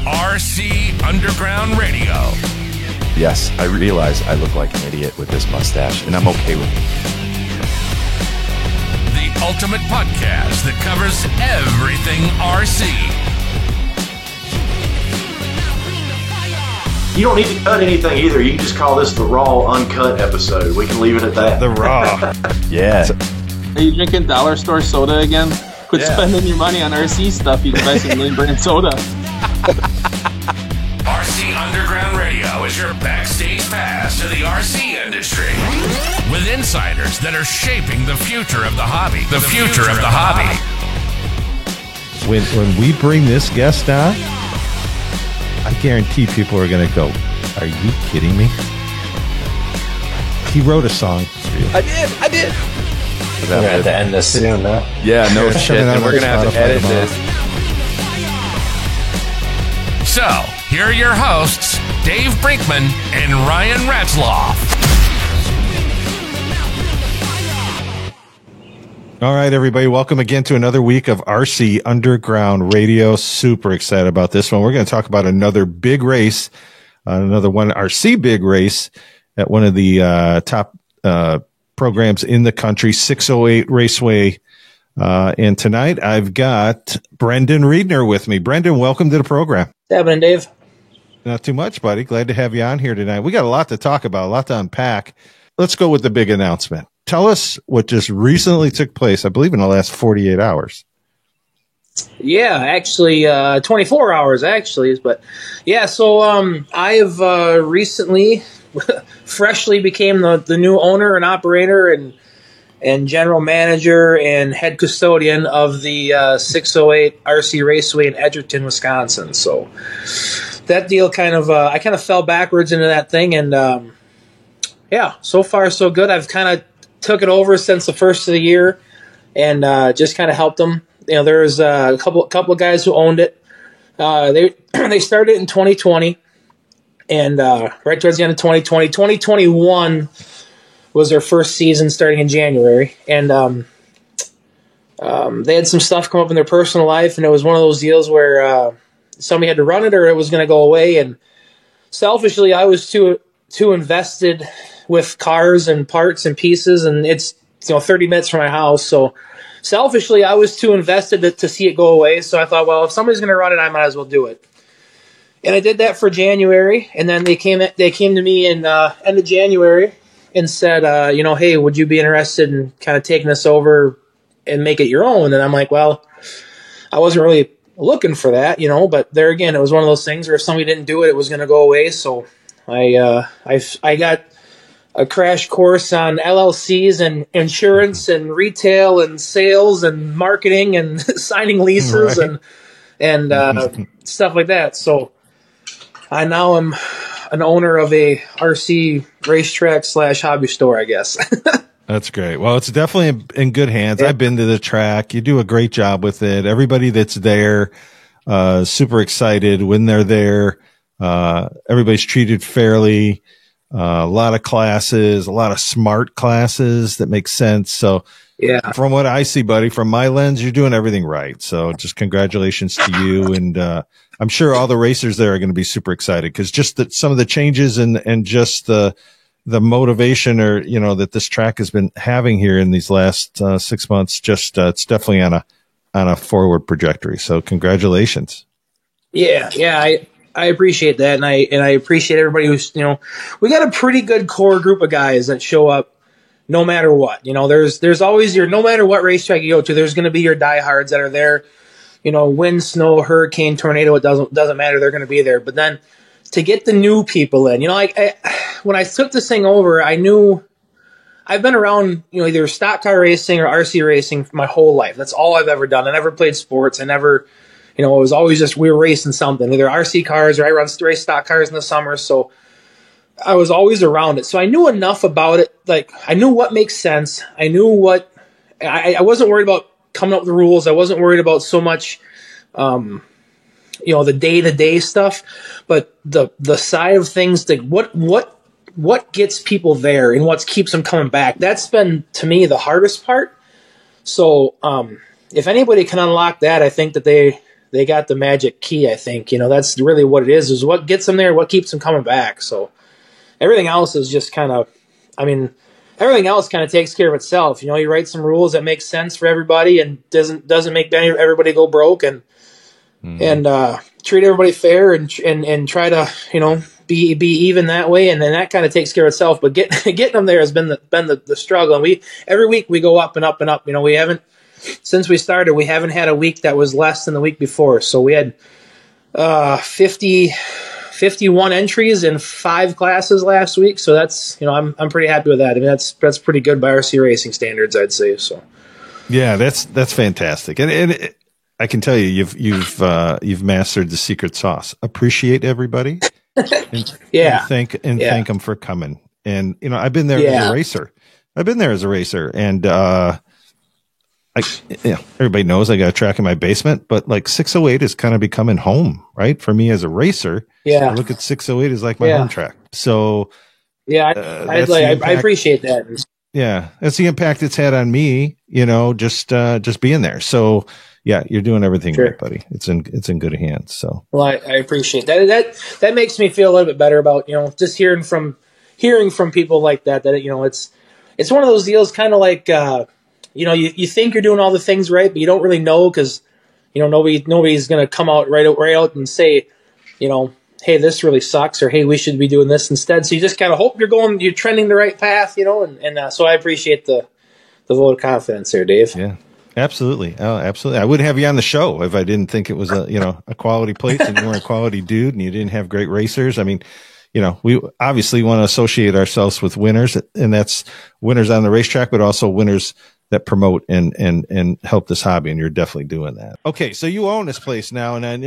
RC Underground Radio. Yes, I realize I look like an idiot with this mustache, and I'm okay with it. The ultimate podcast that covers everything RC. You don't need to cut anything either. You can just call this the raw, uncut episode. We can leave it at that. The raw. Yeah. Are you drinking dollar store soda again? Quit spending your money on RC stuff. You can buy some name brand soda. RC Underground Radio is your backstage pass to the RC industry. With insiders that are shaping the future of the hobby. The future of the hobby. When we bring this guest on, I guarantee people are going to go, are you kidding me? He wrote a song for you. I did. We're going to have to end this soon, though. Yeah, no shit. And we're going to have to edit this. So, here are your hosts, Dave Brinkman and Ryan Ratzloff. All right, everybody. Welcome again to another week of RC Underground Radio. Super excited about this one. We're going to talk about another big race, another one RC big race at one of the top programs in the country, 608 Raceway. And tonight I've got Brendan Riedner with me. Brendan, welcome to the program. What's happening, Dave? Not too much, buddy. Glad to have you on here tonight. We got a lot to talk about, a lot to unpack. Let's go with the big announcement. Tell us what just recently took place, I believe in the last 48 hours. Yeah, actually, 24 hours, actually. But yeah, so I have recently freshly became the new owner and operator and general manager and head custodian of the 608 RC Raceway in Edgerton, Wisconsin. So that deal I kind of fell backwards into that thing, and yeah, so far so good. I've kind of took it over since the first of the year, and just kind of helped them. You know, there's a couple of guys who owned it. They started it in 2020, and right towards the end of 2020, 2021 was their first season starting in January, and they had some stuff come up in their personal life, and it was one of those deals where somebody had to run it or it was going to go away. And selfishly, I was too invested with cars and parts and pieces, and it's 30 minutes from my house. So selfishly, I was too invested to see it go away. So I thought, well, if somebody's going to run it, I might as well do it. And I did that for January, and then they came to me in end of January and said, hey, would you be interested in kind of taking this over and make it your own? And I'm like, well, I wasn't really looking for that, but there again, it was one of those things where if somebody didn't do it, it was going to go away. So I got a crash course on LLCs and insurance and retail and sales and marketing and signing leases and stuff like that. So I now am an owner of a RC racetrack / hobby store, I guess. That's great. Well, it's definitely in good hands. Yeah. I've been to the track. You do a great job with it. Everybody that's there, super excited when they're there. Everybody's treated fairly. A lot of classes, a lot of smart classes that make sense. So yeah, from what I see, buddy, from my lens, you're doing everything right. So just congratulations to you. And, I'm sure all the racers there are going to be super excited because just some of the changes and just the motivation that this track has been having here in these last 6 months, just it's definitely on a forward trajectory. So congratulations. Yeah. I appreciate that, and I appreciate everybody who's we got a pretty good core group of guys that show up no matter what. There's always no matter what racetrack you go to, there's going to be your diehards that are there. Wind, snow, hurricane, tornado, it doesn't matter. They're going to be there. But then to get the new people in, when I took this thing over, I knew I've been around, either stock car racing or RC racing my whole life. That's all I've ever done. I never played sports. I never, it was always just we were racing something, either RC cars or I race stock cars in the summer. So I was always around it. So I knew enough about it. Like I knew what makes sense. I knew what I wasn't worried about coming up with the rules. I wasn't worried about so much, the day-to-day stuff, but the side of things, like what gets people there and what keeps them coming back. That's been, to me, the hardest part. So if anybody can unlock that, I think that they got the magic key. I think, that's really what it is what gets them there, what keeps them coming back. So everything else is just kind of, everything else kind of takes care of itself. You write some rules that make sense for everybody and doesn't make everybody go broke, and treat everybody fair and try to, be even that way, and then that kind of takes care of itself. But getting them there has been the struggle. And every week we go up and up and up. We haven't, since we started, we haven't had a week that was less than the week before. So we had 51 entries in 5 classes last week. So that's, I'm pretty happy with that. That's pretty good by RC racing standards, I'd say. So yeah, that's fantastic. And I can tell you, you've mastered the secret sauce. Appreciate everybody. And thank them for coming. And I've been there as a racer. And everybody knows I got a track in my basement, but like 608 is kind of becoming home, right? For me as a racer. Yeah. I look at 608 as like my home track. So I appreciate that. Yeah. That's the impact it's had on me, just being there. So yeah, you're doing everything right, buddy. It's in good hands. So well, I appreciate that. That makes me feel a little bit better about, just hearing from people like that it's one of those deals, kind of like, you think you're doing all the things right, but you don't really know, because, nobody's going to come out right out and say, hey, this really sucks, or hey, we should be doing this instead. So you just kind of hope you're trending the right path, and so I appreciate the vote of confidence there, Dave. Yeah. Absolutely. Oh, absolutely. I wouldn't have you on the show if I didn't think it was a quality place, and you were a quality dude, and you didn't have great racers. We obviously want to associate ourselves with winners, and that's winners on the racetrack, but also winners that promote and help this hobby. And you're definitely doing that. Okay. So you own this place now, and then,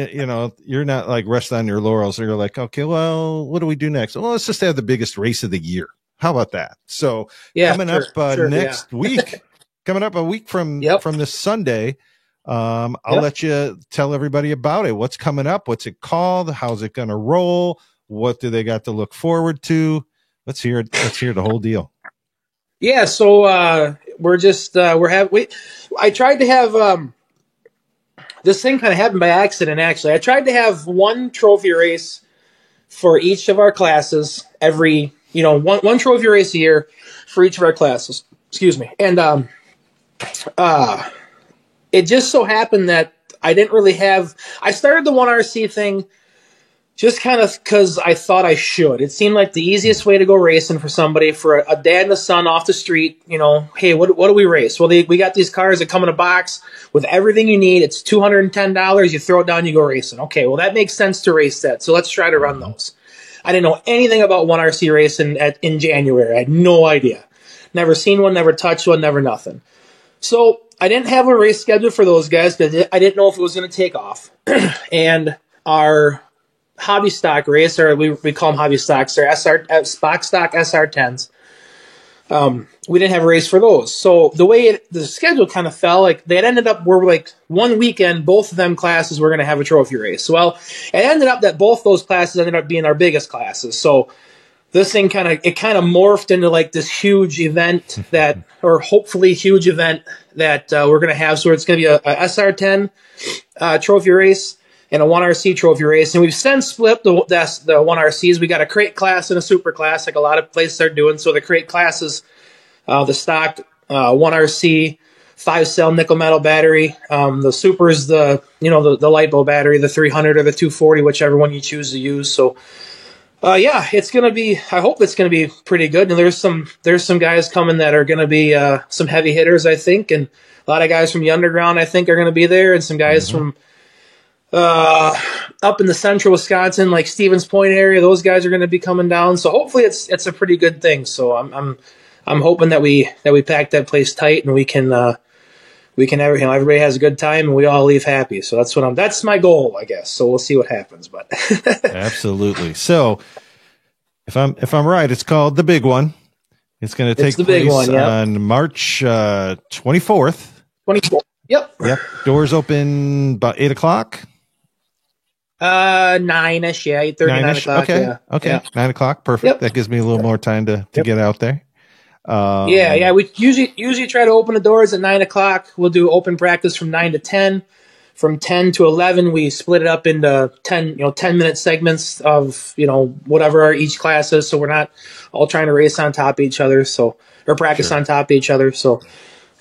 you're not like resting on your laurels. You're like, okay, well, what do we do next? Well, let's just have the biggest race of the year. How about that? So coming up next week, coming up a week from this Sunday, I'll let you tell everybody about it. What's coming up? What's it called? How's it going to roll? What do they got to look forward to? Let's hear the whole deal. Yeah. So, I tried to have, this thing kind of happened by accident, actually. I tried to have one trophy race for each of our classes every, one trophy race a year for each of our classes. Excuse me. And, it just so happened that I didn't really I started the 1RC thing just kind of because I thought I should. It seemed like the easiest way to go racing for somebody, for a dad and a son off the street, hey, what do we race? Well, we got these cars that come in a box with everything you need. It's $210. You throw it down, you go racing. Okay, well, that makes sense to race that. So let's try to run those. I didn't know anything about 1RC racing in January. I had no idea. Never seen one, never touched one, never nothing. So I didn't have a race schedule for those guys because I didn't know if it was going to take off. And our hobby stock race, or we call them hobby stocks, they're box stock SR10s. We didn't have a race for those. So the way the schedule kind of fell, like they had ended up where like one weekend, both of them classes were going to have a trophy race. Well, it ended up that both those classes ended up being our biggest classes. So this thing kind of morphed into like this huge event or hopefully huge event that we're going to have. So it's going to be a SR10 trophy race and a 1RC trophy race. And we've since split the 1RCs. We got a crate class and a super class, like a lot of places are doing. So the crate class is the stock 1RC 5-cell nickel metal battery. The super is the LiPo battery, the 300 or the 240, whichever one you choose to use. So it's going to be, I hope it's going to be pretty good. And there's some guys coming that are going to be some heavy hitters, I think. And a lot of guys from the underground, I think, are going to be there. And some guys from up in the central Wisconsin, like Stevens Point area, those guys are going to be coming down. So hopefully it's a pretty good thing. So I'm hoping that we pack that place tight and we can everybody has a good time and we all leave happy. So that's my goal, I guess. So we'll see what happens, but absolutely. So if I'm right, it's called The Big One. It's going to take place on March 24th. 24th. Yep. Doors open about 8:00. 9ish. Yeah. 8:30, 9 o'clock. Okay. Yeah. Okay. Yeah. 9 o'clock. Perfect. Yep. That gives me a little more time to get out there. We usually try to open the doors at 9 o'clock. We'll do open practice from 9 to 10. from 10 to 11, we split it up into 10-minute segments of, whatever each class is. So we're not all trying to race on top of each other. Or practice on top of each other. So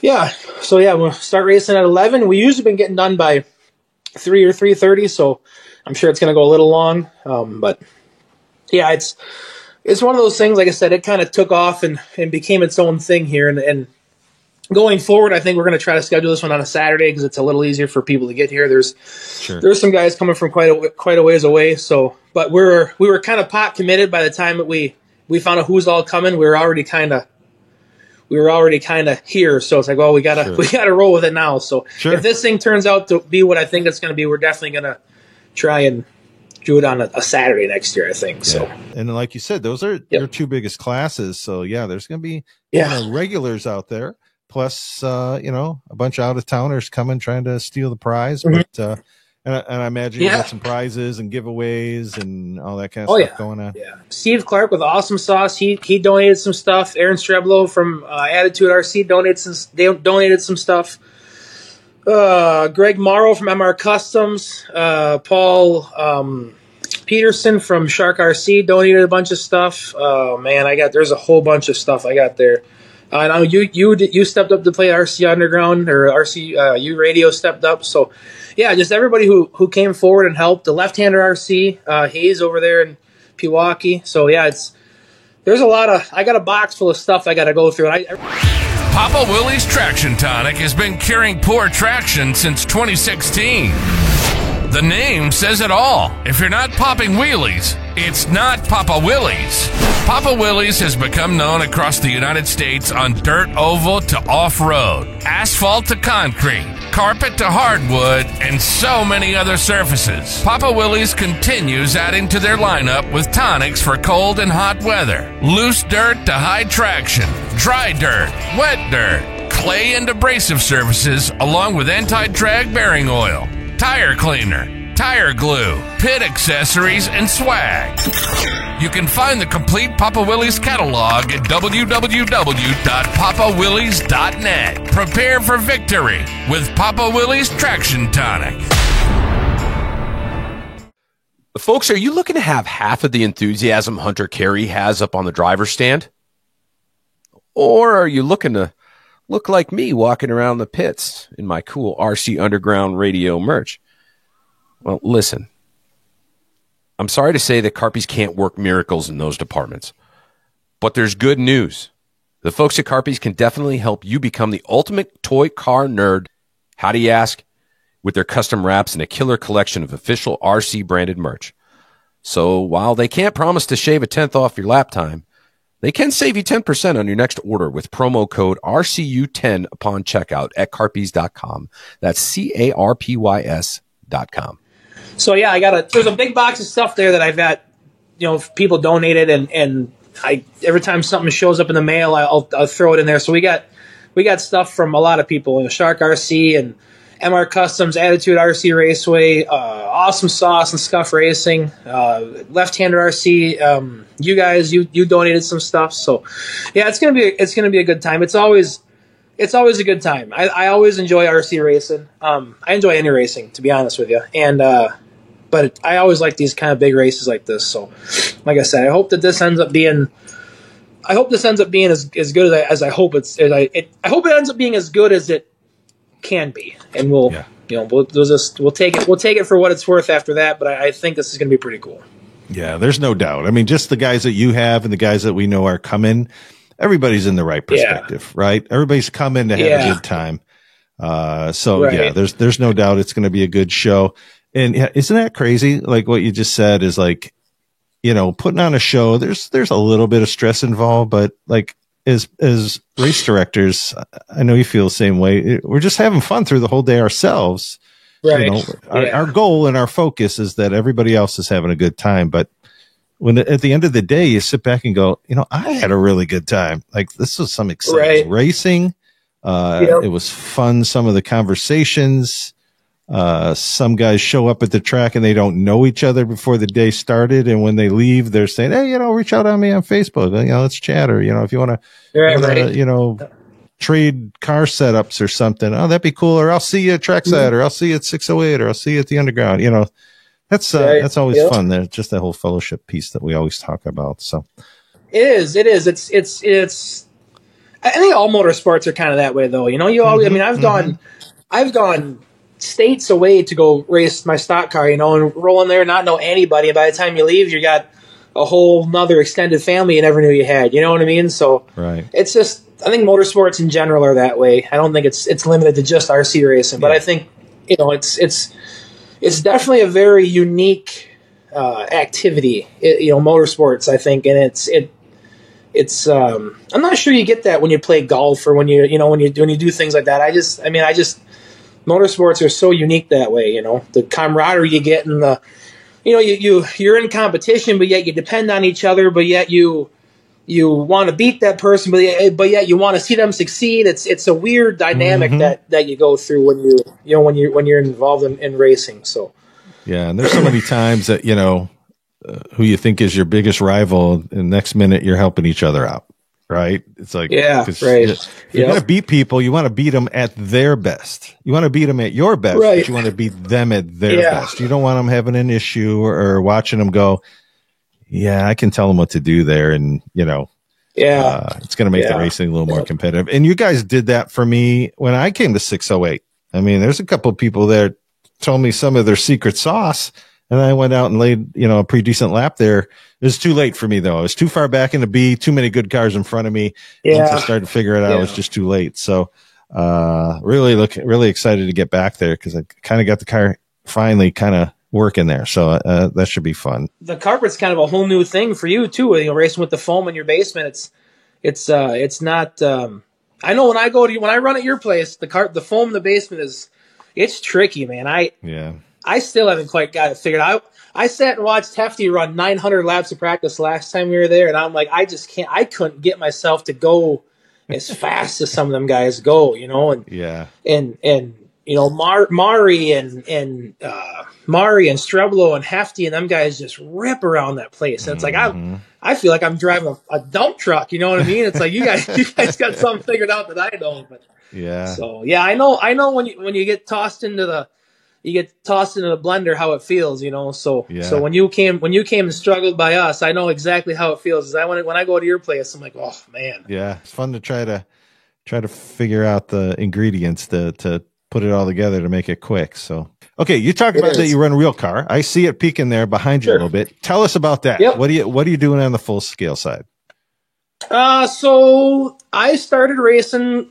we'll start racing at 11. We usually been getting done by 3 or 3:30. So I'm sure it's going to go a little long. But yeah, it's one of those things, like I said, it kind of took off and became its own thing here. And going forward, I think we're going to try to schedule this one on a Saturday because it's a little easier for people to get here. There's some guys coming from quite a ways away. So, but we were kind of pot committed by the time that we found out who's all coming. We were already kind of here. So it's like, well, we gotta roll with it now. So if this thing turns out to be what I think it's going to be, we're definitely going to try and do it on a Saturday next year, I think. So, and like you said, those are your two biggest classes. So there's going to be regulars out there. Plus, a bunch of out-of-towners coming trying to steal the prize. But and I imagine you got some prizes and giveaways and all that kind of stuff going on. Yeah. Steve Clark with Awesome Sauce, he donated some stuff. Aaron Streblo from Attitude RC donated some stuff. Greg Morrow from MR Customs. Paul Peterson from Shark RC donated a bunch of stuff. Oh man, there's a whole bunch of stuff I got there. I know you stepped up to play RC Underground, or RC U Radio stepped up. So, yeah, just everybody who came forward and helped. The Left-Hander RC, Hayes over there in Pewaukee. So, yeah, there's a lot of – I got a box full of stuff I got to go through. Papa Willie's Traction Tonic has been curing poor traction since 2016. The name says it all. If you're not popping wheelies, it's not Papa Willie's. Papa Willie's has become known across the United States on dirt oval to off-road, asphalt to concrete, carpet to hardwood, and so many other surfaces. Papa Willie's continues adding to their lineup with tonics for cold and hot weather, loose dirt to high traction, dry dirt, wet dirt, clay and abrasive surfaces, along with anti-drag bearing oil, tire cleaner, tire glue, pit accessories, and swag. You can find the complete Papa Willie's catalog at www.papawillies.net. Prepare for victory with Papa Willie's Traction Tonic. Folks, are you looking to have half of the enthusiasm Hunter Carey has up on the driver's stand? Or are you looking to look like me walking around the pits in my cool RC Underground Radio merch? Well, listen. I'm sorry to say that Carpies can't work miracles in those departments. But there's good news. The folks at Carpies can definitely help you become the ultimate toy car nerd. How do you ask? With their custom wraps and a killer collection of official RC branded merch. So while they can't promise to shave a 10th off your lap time, they can save you 10% on your next order with promo code RCU10 upon checkout at carpies.com. That's CARPYS.com. So yeah, there's a big box of stuff there that I've got, people donated, and every time something shows up in the mail, I'll throw it in there. So we got stuff from a lot of people, Shark RC and MR Customs, Attitude RC Raceway, Awesome Sauce and Scuff Racing, Left-Hander RC. You guys, you donated some stuff. So yeah, it's gonna be a good time. It's always a good time. I always enjoy RC racing. I enjoy any racing, to be honest with you. And but I always like these kind of big races like this. So, like I said, I hope that this ends up being. I hope this ends up being as good as I hope it's. I hope it ends up being as good as it can be, and we'll take it for what it's worth after that. But I think this is going to be pretty cool. Yeah, there's no doubt. I mean, just the guys that you have and the guys that we know are coming. Everybody's in the right perspective, right? Everybody's coming to have a good time. There's no doubt it's going to be a good show. And isn't that crazy? Like what you just said is like, putting on a show, there's a little bit of stress involved, but like as race directors, I know you feel the same way. We're just having fun through the whole day ourselves. Right. Our goal and our focus is that everybody else is having a good time. But when at the end of the day, you sit back and go, I had a really good time. Like this was some exciting racing. It was fun. Some of the conversations, some guys show up at the track and they don't know each other before the day started. And when they leave, they're saying, hey, reach out on me on Facebook. Let's chat, or, if you want to, trade car setups or something. Oh, that'd be cool. Or I'll see you at Trackside, or I'll see you at 608, or I'll see you at the Underground. You know, that's always fun. There's just that whole fellowship piece that we always talk about. So it is. It's. I think all motorsports are kind of that way, though. You know, you always. I mean, I've gone states away to go race my stock car. You know, and roll in there, not know anybody. And by the time you leave, you got a whole nother extended family you never knew you had. You know what I mean? So it's just. I think motorsports in general are that way. I don't think it's limited to just RC racing, but I think it's definitely a very unique activity. Motorsports. I think, and it's I'm not sure you get that when you play golf or when you do things like that. Motorsports are so unique that way. You know, the camaraderie you get and the you're in competition, but yet you depend on each other, but yet you want to beat that person, but yet you want to see them succeed. It's a weird dynamic that you go through when you're involved in racing. So yeah, and there's so many times that who you think is your biggest rival, and the next minute you're helping each other out, right? It's like right. You're gonna beat people. You want to beat them at their best. You want to beat them at your best, but you want to beat them at their best. You don't want them having an issue or watching them go. Yeah, I can tell them what to do there, and it's going to make the racing a little more competitive. And you guys did that for me when I came to 608. I mean, there's a couple of people there told me some of their secret sauce, and I went out and laid a pretty decent lap there. It was too late for me though. I was too far back in the B, too many good cars in front of me. Once I started to figure it out, it was just too late. So really excited to get back there because I kind of got the car finally kind of working there, so that should be fun. The carpet's kind of a whole new thing for you too. Racing with the foam in your basement, it's not. I know when I run at your place, the foam in the basement it's tricky, man. I still haven't quite got it figured out. I sat and watched Hefty run 900 laps of practice last time we were there, and I'm like, I just can't. I couldn't get myself to go as fast as some of them guys go, and Mari and Mari and Streblo and Hefty and them guys just rip around that place. And it's like I feel like I'm driving a dump truck. You know what I mean? It's like you guys got something figured out that I don't. But so I know when you get tossed into the blender how it feels. So when you came and struggled by us, I know exactly how it feels. When I go to your place, I'm like, oh man. Yeah, it's fun to try to figure out the ingredients to put it all together to make it quick. So, okay, you talk about that you run a real car. I see it peeking there behind you a little bit. Tell us about that. Yep. What are you doing on the full scale side? So I started racing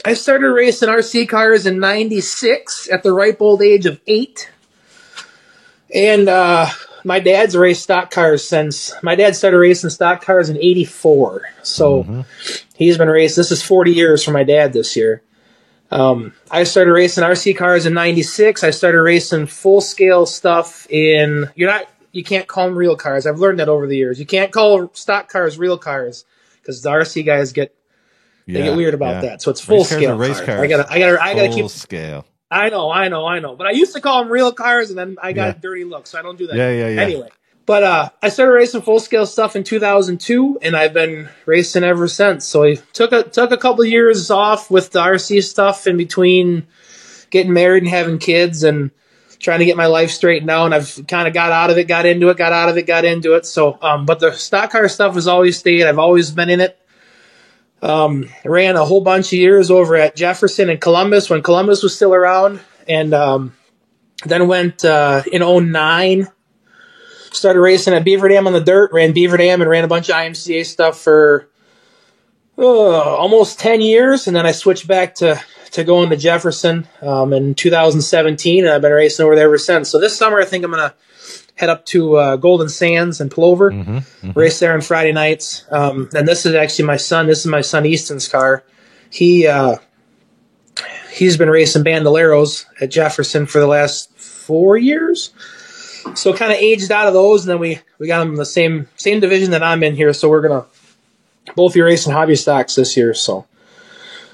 RC cars in '96 at the ripe old age of 8. And my dad's raced stock cars since my dad started racing stock cars in '84. So he's been racing. This is 40 years for my dad this year. I started racing RC cars in '96. I started racing full scale stuff you can't call them real cars. I've learned that over the years. You can't call stock cars real cars because the RC guys get weird about that. So it's full scale race cars. I gotta keep scale. I know. But I used to call them real cars and then I got a dirty look, so I don't do that. Yeah. Anyway. But I started racing full-scale stuff in 2002, and I've been racing ever since. So I took a couple of years off with the RC stuff in between getting married and having kids and trying to get my life straightened out, and I've kind of got out of it, got into it. So, but the stock car stuff has always stayed. I've always been in it. Ran a whole bunch of years over at Jefferson and Columbus when Columbus was still around, and then went in 2009. Started racing at Beaver Dam on the dirt, ran Beaver Dam and ran a bunch of IMCA stuff for almost 10 years. And then I switched back to going to Jefferson in 2017, and I've been racing over there ever since. So this summer I think I'm going to head up to Golden Sands and Plover, race there on Friday nights. And this is actually my son. This is my son Easton's car. He's been racing Bandoleros at Jefferson for the last 4 years. So kind of aged out of those, and then we got them in the same division that I'm in here. So we're gonna both be racing hobby stocks this year. So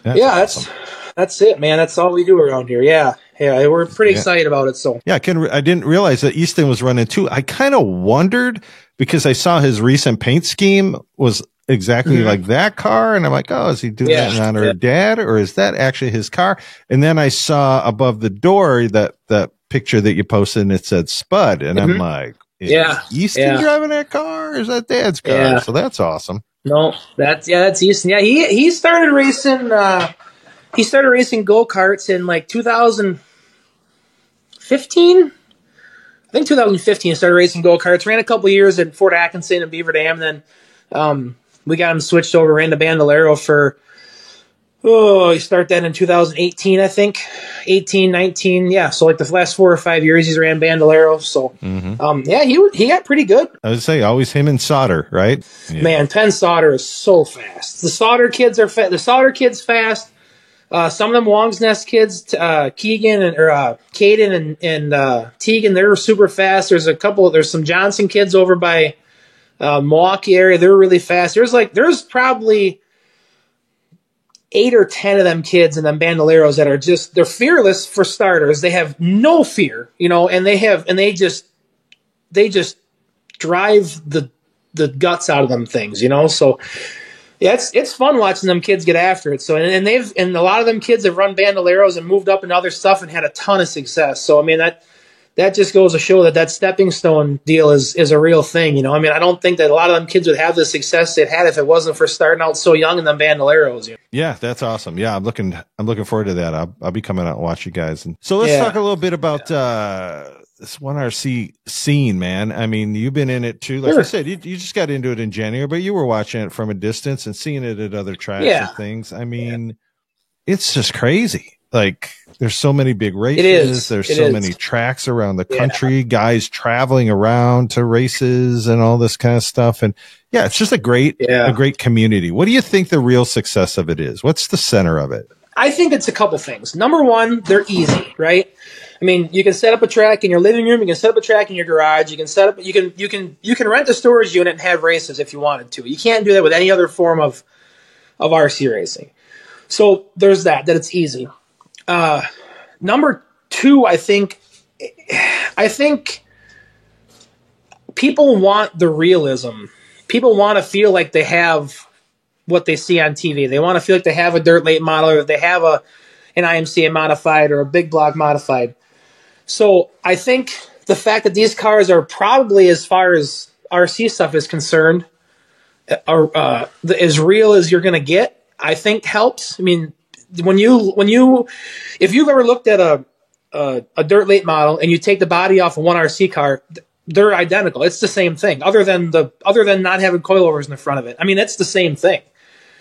awesome. That's it, man. That's all we do around here. Yeah, we're pretty excited about it. So I didn't realize that Easton was running too. I kind of wondered because I saw his recent paint scheme was exactly like that car. And I'm like, oh, is he doing that in honor of Dad, or is that actually his car? And then I saw above the door that picture that you posted, and it said Spud. And I'm like, is Easton driving that car, or is that Dad's car? Yeah. So that's awesome. No, that's Easton. Yeah, he started racing. He started racing go-karts in like 2015. I think 2015 he started racing go-karts. Ran a couple years at Fort Atkinson and Beaver Dam. Then we got him switched over, ran the Bandolero for, he started that in 2018, I think. 18, 19. Yeah, so like the last 4 or 5 years he's ran Bandolero. So, he got pretty good. I would say always him and Sauter, right? Yeah. Man, Penn Sauter is so fast. The Sauter kids are fast. The Sauter kids fast. Some of them Wong's Nest kids, Caden and Tegan, they're super fast. There's some Johnson kids over by Milwaukee area. They're really fast. There's probably 8 or 10 of them kids and them Bandoleros that are they're fearless for starters. They have no fear, and they just drive the guts out of them things, So, yeah, it's fun watching them kids get after it. So, and a lot of them kids have run Bandoleros and moved up into other stuff and had a ton of success. So, I mean, that just goes to show that stepping stone deal is a real thing. I mean, I don't think that a lot of them kids would have the success they'd had if it wasn't for starting out so young in them Bandoleros. Yeah, that's awesome. Yeah, I'm looking forward to that. I'll be coming out and watch you guys. And so let's talk a little bit about this 1RC scene, man. I mean, you've been in it too. Like I said, you just got into it in January, but you were watching it from a distance and seeing it at other tracks and things. I mean, it's just crazy. Like, there's so many big races. There's so many tracks around the country, guys traveling around to races and all this kind of stuff. And it's just a great community. What do you think the real success of it is? What's the center of it? I think it's a couple things. Number one, they're easy, right? I mean, you can set up a track in your living room. You can set up a track in your garage. You can rent a storage unit and have races if you wanted to. You can't do that with any other form of RC racing. So there's that it's easy. Number two, I think people want the realism. People want to feel like they have what they see on TV. They want to feel like they have a dirt late model, or they have an IMCA modified or a big block modified. So I think the fact that these cars are probably, as far as RC stuff is concerned, are as real as you're going to get, I think helps. I mean, if you've ever looked at a dirt late model and you take the body off of one RC car, they're identical. It's the same thing, other than not having coilovers in the front of it. I mean, it's the same thing.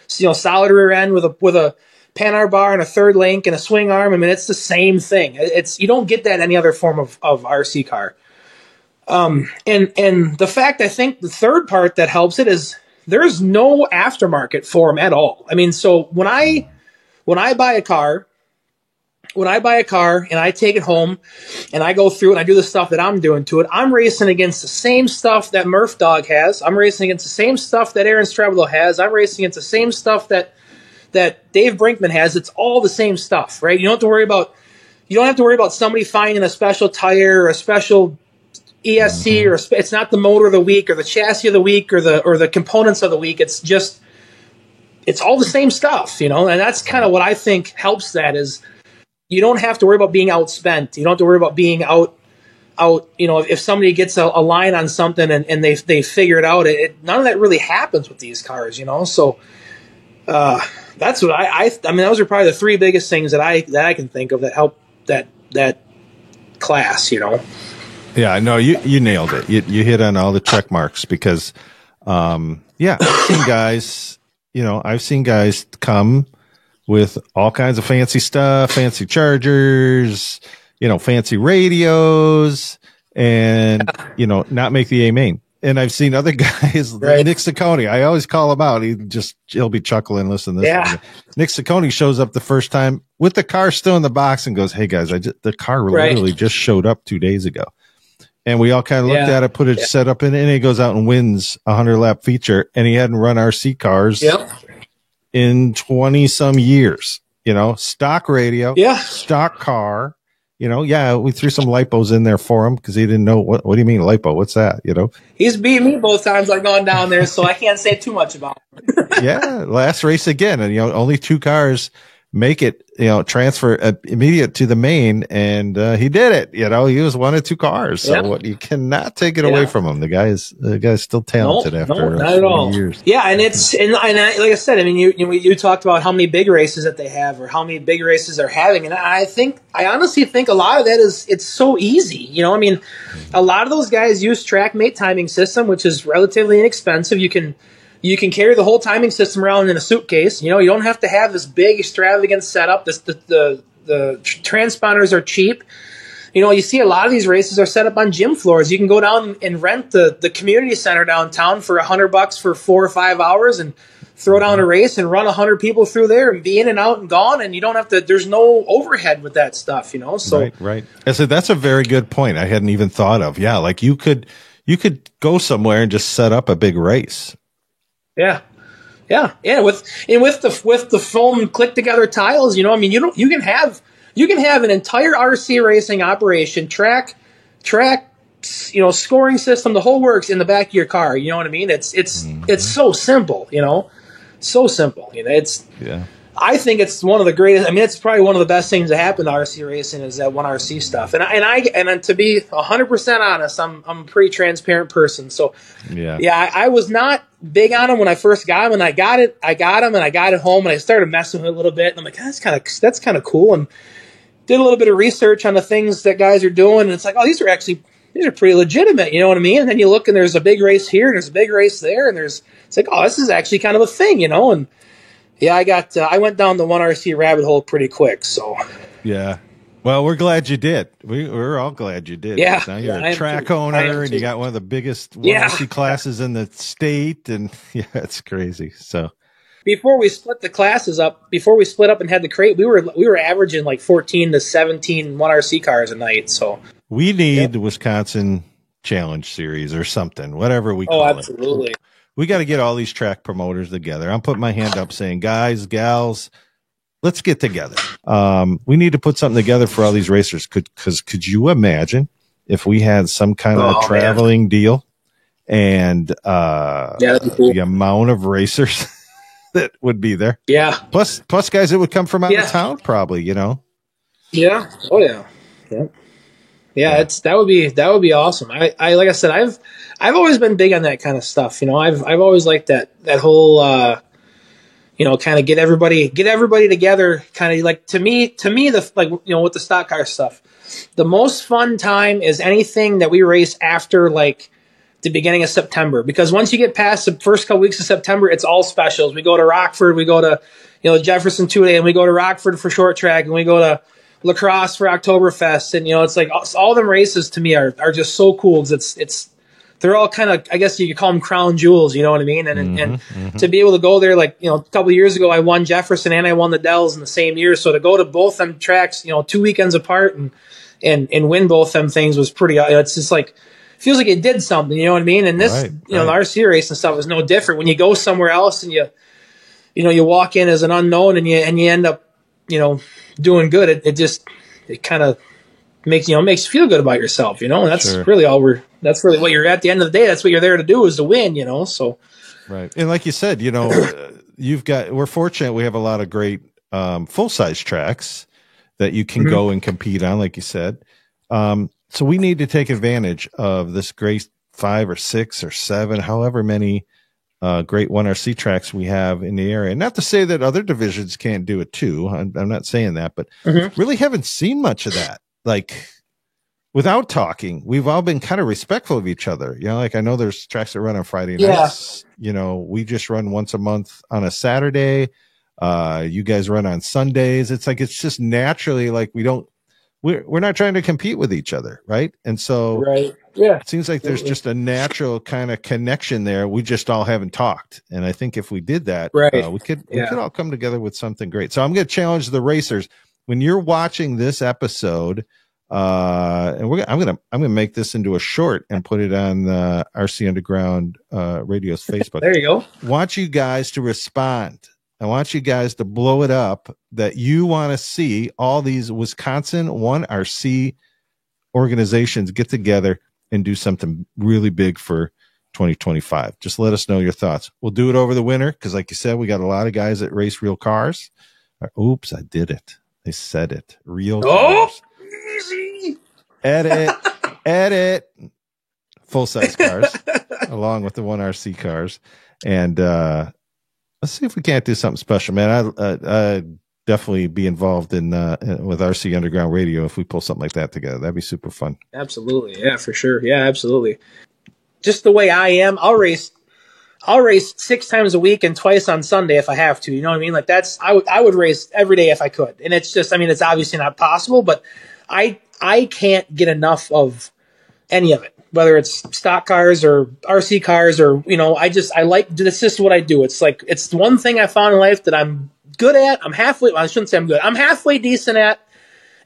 So, solid rear end with a Panhard bar and a third link and a swing arm. I mean, it's the same thing. You don't get that in any other form of RC car. And the fact, I think the third part that helps it is there's no aftermarket for them at all. I mean, so when I buy a car and I take it home and I go through it and I do the stuff that I'm doing to it, I'm racing against the same stuff that Murph Dog has. I'm racing against the same stuff that Aaron Streblo has. I'm racing against the same stuff that Dave Brinkman has. It's all the same stuff, right? You don't have to worry about somebody finding a special tire or a special ESC or it's not the motor of the week or the chassis of the week or the components of the week. It's all the same stuff, and that's kind of what I think helps that is you don't have to worry about being outspent. You don't have to worry about being out, if somebody gets a line on something and they figure it out, none of that really happens with these cars, So, that's what I mean, those are probably the three biggest things that I can think of that help that class, Yeah, no, you nailed it. You hit on all the check marks because, I've seen guys come with all kinds of fancy stuff, fancy chargers, fancy radios, and, not make the A main. And I've seen other guys, right. Nick Ciccone, I always call him out. He'll be chuckling, listening to this. Yeah. Nick Ciccone shows up the first time with the car still in the box and goes, "Hey guys, the car literally just showed up 2 days ago." And we all kind of looked at it, put it set up in it, and he goes out and wins a 100-lap feature. And he hadn't run RC cars in 20 some years, stock radio, stock car. Yeah, we threw some lipos in there for him because he didn't know what do you mean lipo? What's that? He's beat me both times I've gone down there, so I can't say too much about him. Yeah, last race again, and only 2 cars make it, transfer immediate to the main, and he did it. He was one of 2 cars, so you cannot take it away from him. The guy's still talented after not at all. years. Yeah, and like I said, I mean, you talked about how many big races that they have, or how many big races they're having, and I honestly think a lot of that is it's so easy. I mean, a lot of those guys use TrackMate timing system, which is relatively inexpensive. You can carry the whole timing system around in a suitcase. You don't have to have this big extravagant setup. The transponders are cheap. You see a lot of these races are set up on gym floors. You can go down and rent the community center downtown for $100 for 4 or 5 hours and throw down a race and run 100 people through there and be in and out and gone. And you don't have to. There's no overhead with that stuff. So right. I said that's a very good point. I hadn't even thought of. Yeah, like you could go somewhere and just set up a big race. Yeah. With the foam click together tiles, I mean, you can have an entire RC racing operation, track, scoring system, the whole works in the back of your car. You know what I mean? It's so simple. So simple. I think it's one of the greatest. I mean, it's probably one of the best things that happened to RC racing is that 1RC stuff. And to be 100% honest, I'm a pretty transparent person. So I was not big on them when I first got them, and I got them, and I got it home, and I started messing with it a little bit, and I'm like, that's kind of cool, and did a little bit of research on the things that guys are doing, and it's like, oh, these are pretty legitimate. You know what I mean? And then you look, and there's a big race here, and there's a big race there, and it's like, oh, this is actually kind of a thing, and. Yeah, I went down the 1RC rabbit hole pretty quick. So yeah, well, we're glad you did. We're all glad you did. Yeah, now you're a track owner, and you got one of the biggest 1RC classes in the state, and it's crazy. So before we split the classes up, before we split up and had the crate, we were averaging like 14 to 17 1RC cars a night. So we need the Wisconsin Challenge Series or something, whatever we call it. Oh, absolutely. We got to get all these track promoters together. I'm putting my hand up saying, guys, gals, let's get together. We need to put something together for all these racers. Could you imagine if we had some kind of traveling deal and that'd be cool. The amount of racers that would be there? Yeah. Plus guys that would come from out of town, probably. Yeah. Oh yeah. Yeah. Yeah, that would be awesome. I like I said, I've always been big on that kind of stuff. I've always liked that whole kind of get everybody together. Kind of like to me with the stock car stuff, the most fun time is anything that we race after like the beginning of September, because once you get past the first couple weeks of September, it's all specials. We go to Rockford, we go to Jefferson 2-day, and we go to Rockford for short track, and we go to La Crosse for Oktoberfest, and it's like all them races to me are just so cool because they're all kind of, I guess you could call them crown jewels, you know what I mean? And to be able to go there, like a couple of years ago, I won Jefferson and I won the Dells in the same year, so to go to both them tracks, 2 weekends apart and win both them things was pretty. It's just like feels like it did something, you know what I mean? And this, the RC race and stuff is no different. When you go somewhere else and you walk in as an unknown and you end up doing good, it kind of makes you feel good about yourself, and that's really that's really what you're at the end of the day. That's what you're there to do, is to win, so. Right. And like you said, we're fortunate. We have a lot of great full size tracks that you can go and compete on, like you said. So we need to take advantage of this great 5 or 6 or 7, however many great 1RC tracks we have in the area. Not to say that other divisions can't do it too. I'm not saying that, but really haven't seen much of that. Like, without talking, we've all been kind of respectful of each other. Like I know there's tracks that run on Friday nights. We just run once a month on a Saturday. You guys run on Sundays. It's like, it's just naturally like we're not trying to compete with each other, right? And so it seems like there's just a natural kind of connection there. We just all haven't talked. And I think if we did that, we could all come together with something great. So I'm going to challenge the racers. When you're watching this episode, and I'm gonna make this into a short and put it on RC Underground Radio's Facebook. There you go. Want you guys to respond I want you guys to blow it up that you want to see all these Wisconsin 1RC organizations get together and do something really big for 2025. Just let us know your thoughts. We'll do it over the winter because, like you said, we got a lot of guys that race real cars. Oops, I did it. I said it. Real cars. Easy. Edit. Full-size cars along with the 1RC cars. And let's see if we can't do something special, man. I definitely be involved in with RC Underground Radio if we pull something like that together. That'd be super fun. Absolutely. Yeah, for sure. Yeah, absolutely. Just the way I am, I'll race 6 times a week and twice on Sunday if I have to. You know what I mean? Like I would race every day if I could. And it's just, I mean, it's obviously not possible, but I can't get enough of any of it, whether it's stock cars or RC cars or, you know, I like, this is what I do. It's like, it's one thing I found in life that I'm good at. I'm halfway, well, I shouldn't say I'm good. I'm halfway decent at,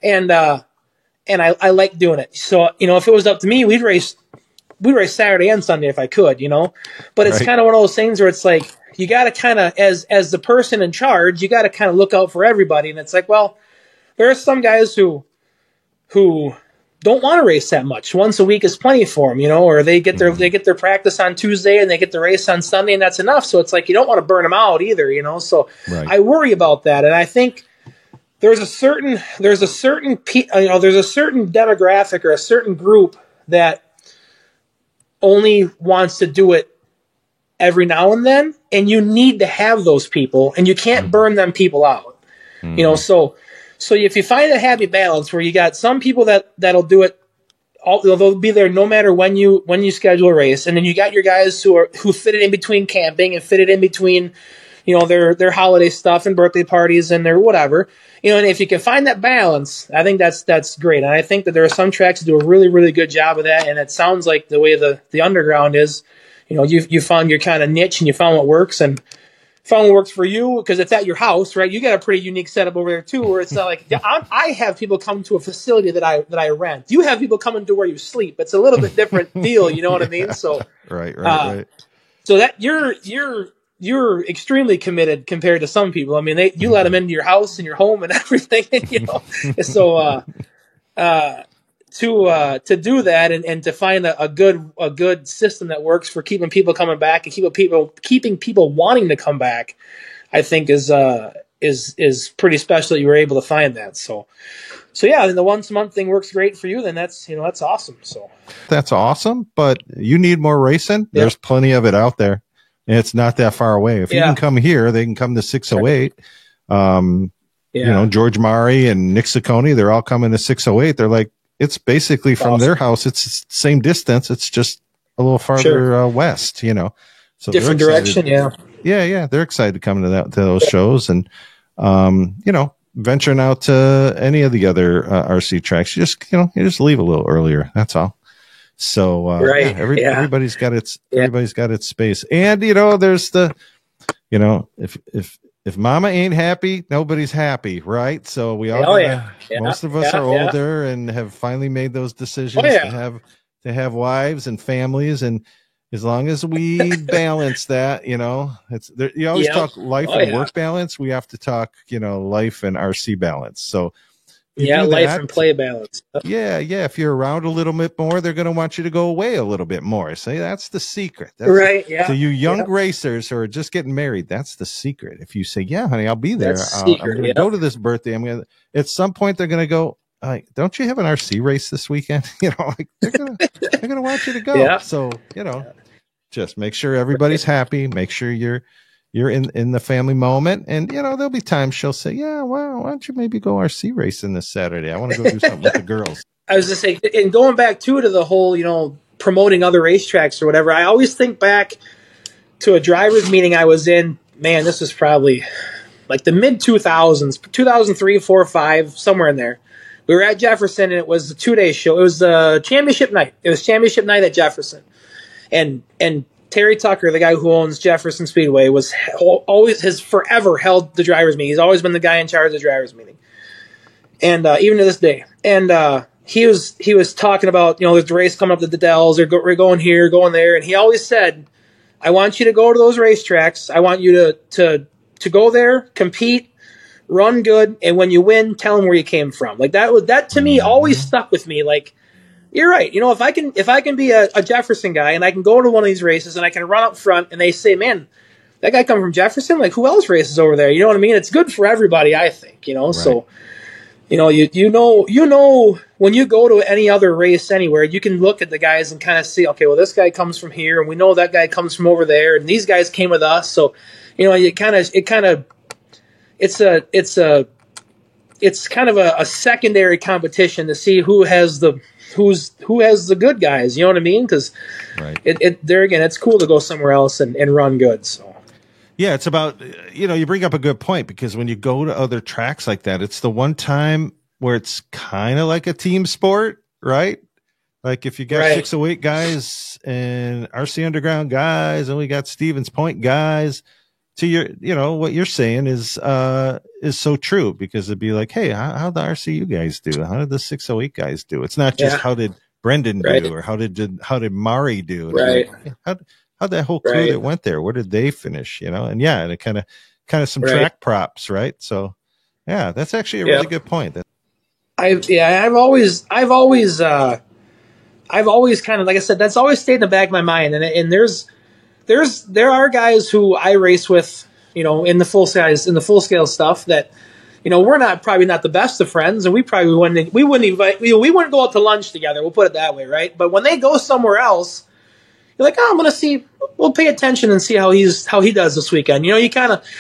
and I like doing it. So, you know, if it was up to me, we'd race Saturday and Sunday if I could, you know, but it's kind of one of those things where it's like, you got to kind of, as the person in charge, you got to kind of look out for everybody. And it's like, well, there are some guys who don't want to race that much. Once a week is plenty for them, you know, or they get their practice on Tuesday and they get the race on Sunday and that's enough. So it's like, you don't want to burn them out either, you know? So I worry about that. And I think there's a certain demographic or a certain group that only wants to do it every now and then. And you need to have those people and you can't burn them people out, you know? So if you find a happy balance where you got some people that'll do it, they'll be there no matter when you schedule a race, and then you got your guys who fit it in between camping and fit it in between, you know, their holiday stuff and birthday parties and their whatever, you know. And if you can find that balance, I think that's great. And I think that there are some tracks that do a really, really good job of that. And it sounds like the way the underground is, you know, you found your kind of niche and you found what works and found what works for you, because it's at your house, right? You got a pretty unique setup over there too, where it's not like I have people come to a facility that I rent. You have people coming to where you sleep. It's a little bit different deal, you know what I mean? So right. So that you're extremely committed compared to some people. I mean, you let them into your house and your home and everything, you know. So to do that and to find a good system that works for keeping people coming back and keeping people wanting to come back, I think is pretty special that you were able to find that. So yeah, and the once a month thing works great for you, then that's awesome. So that's awesome, but you need more racing. Yep. There's plenty of it out there, and it's not that far away. If you can come here, they can come to 608. You know, George Murray and Nick Ciccone, they're all coming to 608. They're like, it's basically from their house. It's the same distance. It's just a little farther west, you know. So different direction, yeah. Yeah. They're excited to come to those shows, and you know, venturing out to any of the other RC tracks. You just leave a little earlier. That's all. So everybody's got its space, and you know, there's if mama ain't happy, nobody's happy, right? So we all most of us are older and have finally made those decisions to have wives and families, and as long as we balance that, you know, you always talk life and work balance. We have to talk, you know, life and RC balance. So life and play balance. Yeah. If you're around a little bit more, they're going to want you to go away a little bit more. Say that's the secret. That's right. So you young racers who are just getting married, that's the secret. If you say, "Yeah, honey, I'll be there. I'm going to go to this birthday. At some point they're going to go, don't you have an RC race this weekend?" You know, like they're going to want you to go. Yeah. So, you know, just make sure everybody's happy. Make sure you're in the family moment, and you know, there'll be times she'll say, "Yeah, well, why don't you maybe go RC racing this Saturday? I want to go do something with the girls." I was just saying, and going back to the whole, you know, promoting other racetracks or whatever, I always think back to a driver's meeting I was in. Man, this was probably like the mid 2000s, 2003, 4, 5, somewhere in there. We were at Jefferson, and it was a 2-day show. It was championship night. It was championship night at Jefferson, and Terry Tucker, the guy who owns Jefferson Speedway, has forever held the driver's meeting. He's always been the guy in charge of the driver's meeting, and even to this day. And he was talking about, you know, there's the race coming up to the Dells, or we're going here, going there, and he always said, "I want you to go to those racetracks. I want you to to go there, compete, run good, and when you win, tell them where you came from. Like that to me always stuck with me. Like, you're right. You know, if I can be a Jefferson guy and I can go to one of these races and I can run up front and they say, man, that guy come from Jefferson, like who else races over there? You know what I mean? It's good for everybody, I think, you know. Right. So, you know, you know when you go to any other race anywhere, you can look at the guys and kind of see, okay, well, this guy comes from here and we know that guy comes from over there and these guys came with us. So, you know, it's kind of a secondary competition to see who has the good guys. You know what I mean? Because there again, it's cool to go somewhere else and run good. So yeah, it's about, you know, you bring up a good point, because when you go to other tracks like that, it's the one time where it's kind of like a team sport, right? Like if you got 608 guys and RC Underground guys, and we got Stevens Point guys. So you know, what you're saying is so true, because it'd be like, hey, how'd the RCU guys do? How did the 608 guys do? It's not just how did Brendan do, or how did Mari do? Right. Like, how'd that whole crew that went there, where did they finish? You know, and and it kind of some track props, right? So yeah, that's actually a really good point. I've always kind of, like I said, that's always stayed in the back of my mind, and there are guys who I race with, you know, in the full scale stuff that, you know, we're probably not the best of friends, and we wouldn't go out to lunch together. We'll put it that way, right? But when they go somewhere else, you're like, we'll pay attention and see how he does this weekend. You know,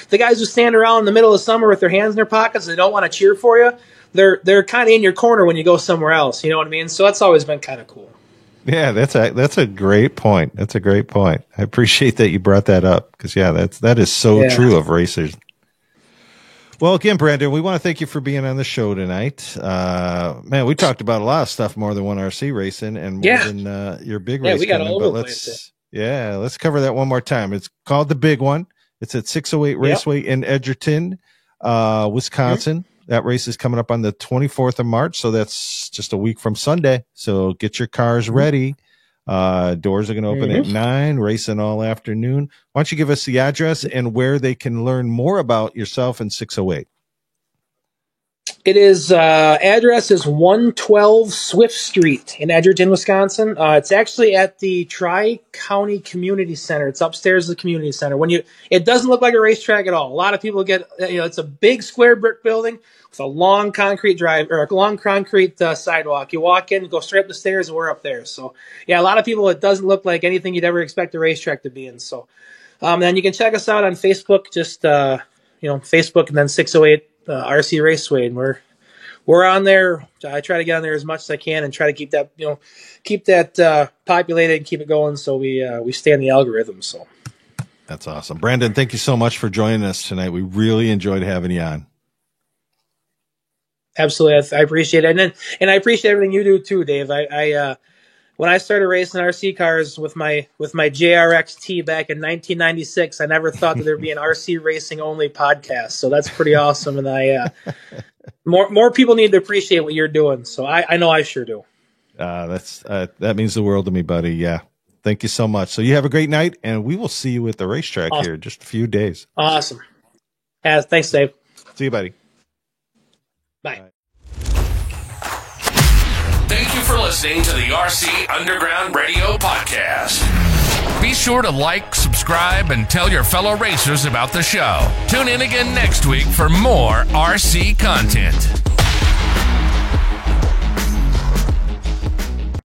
the guys who stand around in the middle of summer with their hands in their pockets, they don't want to cheer for you. They're kind of in your corner when you go somewhere else. You know what I mean? So that's always been kind of cool. Yeah, that's a great point. That's a great point. I appreciate that you brought that up, because that is so true of racers. Well, again, Brandon, we want to thank you for being on the show tonight. Man, we talked about a lot of stuff, more than one RC racing and more than your big race. We got all over the place. Let's cover that one more time. It's called the Big One. It's at 608 Raceway in Edgerton, Wisconsin. Mm-hmm. That race is coming up on the 24th of March, so that's just a week from Sunday. So get your cars ready. Doors are going to open at 9, racing all afternoon. Why don't you give us the address and where they can learn more about yourself and 608? It is, address is 112 Swift Street in Edgerton, Wisconsin. It's actually at the Tri-County Community Center. It's upstairs of the community center. It doesn't look like a racetrack at all. A lot of people it's a big square brick building with a long concrete sidewalk. You walk in, go straight up the stairs, and we're up there. So yeah, a lot of people, it doesn't look like anything you'd ever expect a racetrack to be in. So, then you can check us out on Facebook, just, Facebook and then 608 RC Raceway, and we're on there. I try to get on there as much as I can and try to keep that populated and keep it going, so we stay in the algorithm. So that's awesome, Brandon. Thank you so much for joining us tonight. We really enjoyed having you on. Absolutely, I appreciate it, and I appreciate everything you do too, Dave. I when I started racing RC cars with my JRX-T back in 1996, I never thought that there'd be an RC racing only podcast. So that's pretty awesome. And more people need to appreciate what you're doing. So I know I sure do. That means the world to me, buddy. Yeah. Thank you so much. So you have a great night, and we will see you at the racetrack here in just a few days. Awesome. Thanks, Dave. See you, buddy. Bye. Thank you for listening to the RC Underground Radio Podcast. Be sure to like, subscribe, and tell your fellow racers about the show. Tune in again next week for more RC content.